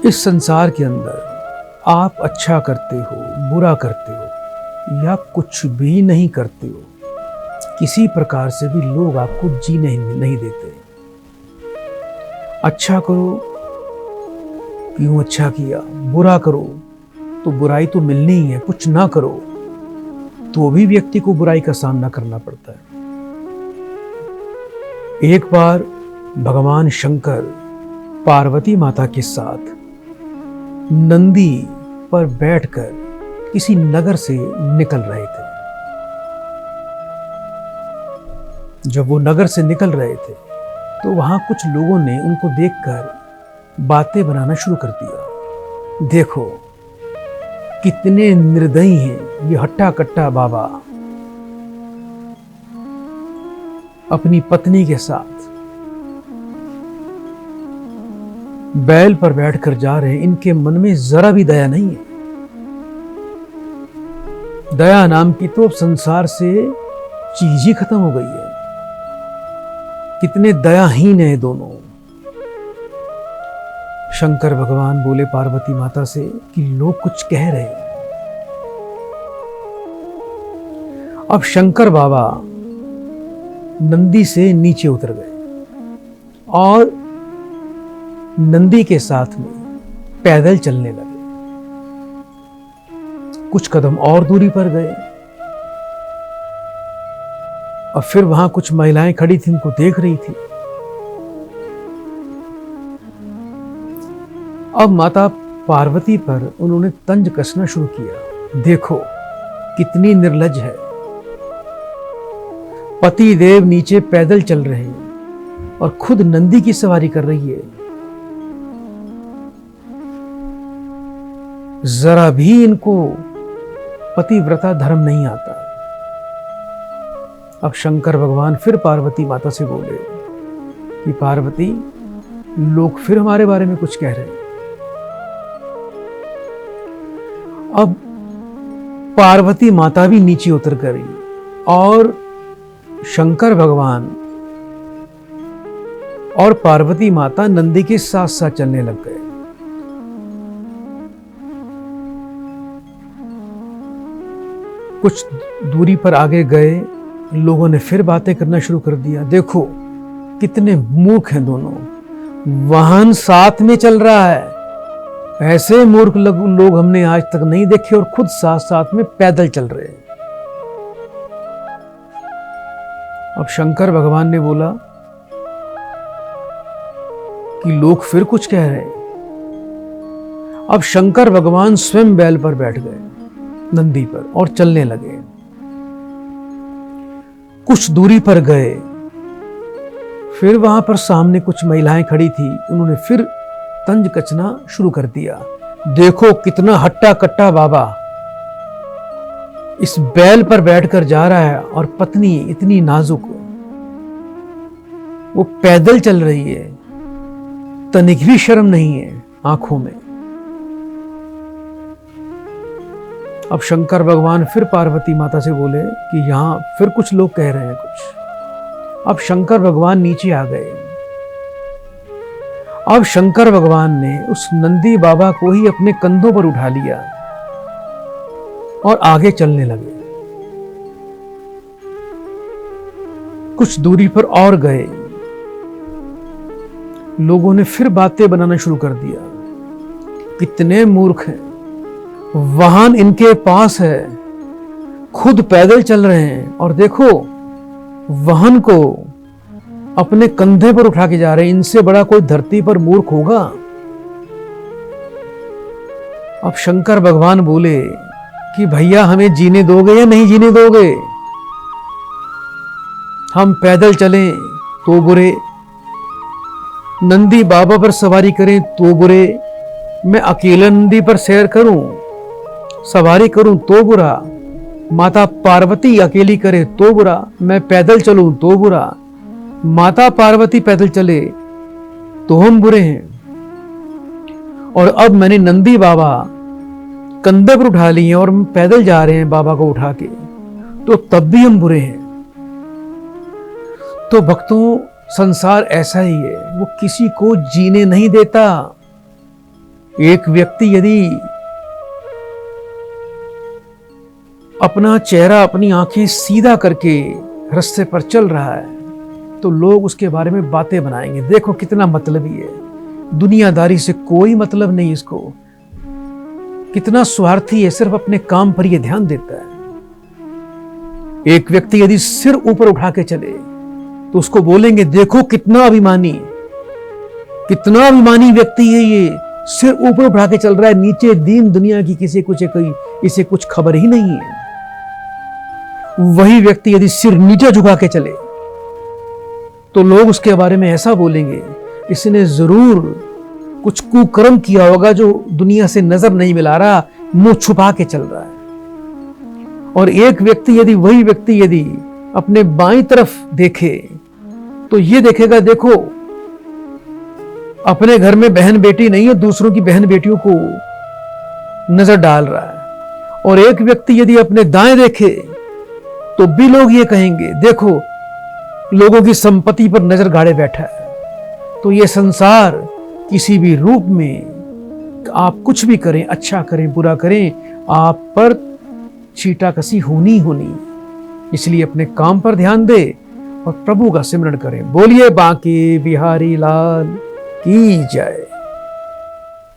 इस संसार के अंदर आप अच्छा करते हो, बुरा करते हो या कुछ भी नहीं करते हो, किसी प्रकार से भी लोग आपको जीने नहीं देते। अच्छा करो, क्यों अच्छा किया, बुरा करो तो बुराई तो मिलनी ही है, कुछ ना करो तो भी व्यक्ति को बुराई का सामना करना पड़ता है। एक बार भगवान शंकर पार्वती माता के साथ नंदी पर बैठकर किसी नगर से निकल रहे थे। जब वो नगर से निकल रहे थे तो वहां कुछ लोगों ने उनको देखकर बातें बनाना शुरू कर दिया। देखो कितने निर्दयी हैं ये हट्टा कट्टा बाबा, अपनी पत्नी के साथ बैल पर बैठकर जा रहे हैं, इनके मन में जरा भी दया नहीं है। दया नाम की तो संसार से चीज ही खत्म हो गई है। कितने दयाहीन है दोनों। शंकर भगवान बोले पार्वती माता से कि लोग कुछ कह रहे हैं। अब शंकर बाबा नंदी से नीचे उतर गए और नंदी के साथ में पैदल चलने लगे। कुछ कदम और दूरी पर गए और फिर वहां कुछ महिलाएं खड़ी थी, उनको देख रही थी। अब माता पार्वती पर उन्होंने तंज कसना शुरू किया। देखो कितनी निर्लज है, पति देव नीचे पैदल चल रहे हैं और खुद नंदी की सवारी कर रही है। जरा भी इनको पतिव्रता धर्म नहीं आता। अब शंकर भगवान फिर पार्वती माता से बोले कि पार्वती, लोग फिर हमारे बारे में कुछ कह रहे हैं। अब पार्वती माता भी नीचे उतर गई और शंकर भगवान और पार्वती माता नंदी के साथ साथ चलने लग गए। कुछ दूरी पर आगे गए, लोगों ने फिर बातें करना शुरू कर दिया। देखो कितने मूर्ख हैं दोनों, वाहन साथ में चल रहा है, ऐसे मूर्ख लोग हमने आज तक नहीं देखे और खुद साथ साथ में पैदल चल रहे हैं। अब शंकर भगवान ने बोला कि लोग फिर कुछ कह रहे हैं। अब शंकर भगवान स्वयं बैल पर बैठ गए नंदी पर और चलने लगे। कुछ दूरी पर गए, फिर वहां पर सामने कुछ महिलाएं खड़ी थी, उन्होंने फिर तंज कसना शुरू कर दिया। देखो कितना हट्टा कट्टा बाबा, इस बैल पर बैठकर जा रहा है और पत्नी इतनी नाजुक, वो पैदल चल रही है, तनिक भी शर्म नहीं है आंखों में। अब शंकर भगवान फिर पार्वती माता से बोले कि यहां फिर कुछ लोग कह रहे हैं कुछ। अब शंकर भगवान नीचे आ गए। अब शंकर भगवान ने उस नंदी बाबा को ही अपने कंधों पर उठा लिया और आगे चलने लगे। कुछ दूरी पर और गए, लोगों ने फिर बातें बनाना शुरू कर दिया। कितने मूर्ख हैं, वाहन इनके पास है, खुद पैदल चल रहे हैं और देखो वाहन को अपने कंधे पर उठा के जा रहे हैं। इनसे बड़ा कोई धरती पर मूर्ख होगा। अब शंकर भगवान बोले कि भैया हमें जीने दोगे या नहीं जीने दोगे? हम पैदल चलें तो बुरे, नंदी बाबा पर सवारी करें तो बुरे, मैं अकेला नंदी पर सैर करूं, सवारी करूं तो बुरा, माता पार्वती अकेली करे तो बुरा, मैं पैदल चलूं तो बुरा, माता पार्वती पैदल चले तो हम बुरे हैं। और अब मैंने नंदी बाबा कंधे पर उठा लिए और पैदल जा रहे हैं बाबा को उठा के, तो तब भी हम बुरे हैं। तो भक्तों, संसार ऐसा ही है, वो किसी को जीने नहीं देता। एक व्यक्ति यदि अपना चेहरा, अपनी आंखें सीधा करके रास्ते पर चल रहा है तो लोग उसके बारे में बातें बनाएंगे, देखो कितना मतलबी है, दुनियादारी से कोई मतलब नहीं इसको, कितना स्वार्थी है, सिर्फ अपने काम पर यह ध्यान देता है। एक व्यक्ति यदि सिर ऊपर उठा के चले तो उसको बोलेंगे देखो कितना अभिमानी व्यक्ति है ये, सिर ऊपर उठा के चल रहा है, नीचे दीन दुनिया की इसे कुछ खबर ही नहीं है। वही व्यक्ति यदि सिर नीचे झुका के चले तो लोग उसके बारे में ऐसा बोलेंगे, इसने जरूर कुछ कुकर्म किया होगा जो दुनिया से नजर नहीं मिला रहा, मुंह छुपा के चल रहा है। और एक व्यक्ति वही व्यक्ति यदि अपने बाईं तरफ देखे तो ये देखेगा देखो अपने घर में बहन बेटी नहीं है, दूसरों की बहन बेटियों को नजर डाल रहा है। और एक व्यक्ति यदि अपने दाएं देखे तो भी लोग ये कहेंगे देखो लोगों की संपत्ति पर नजर गाड़े बैठा है। तो ये संसार किसी भी रूप में आप कुछ भी करें, अच्छा करें बुरा करें, आप पर छीटाकसी होनी। इसलिए अपने काम पर ध्यान दे और प्रभु का सिमरण करें। बोलिए बांके बिहारी लाल की जय।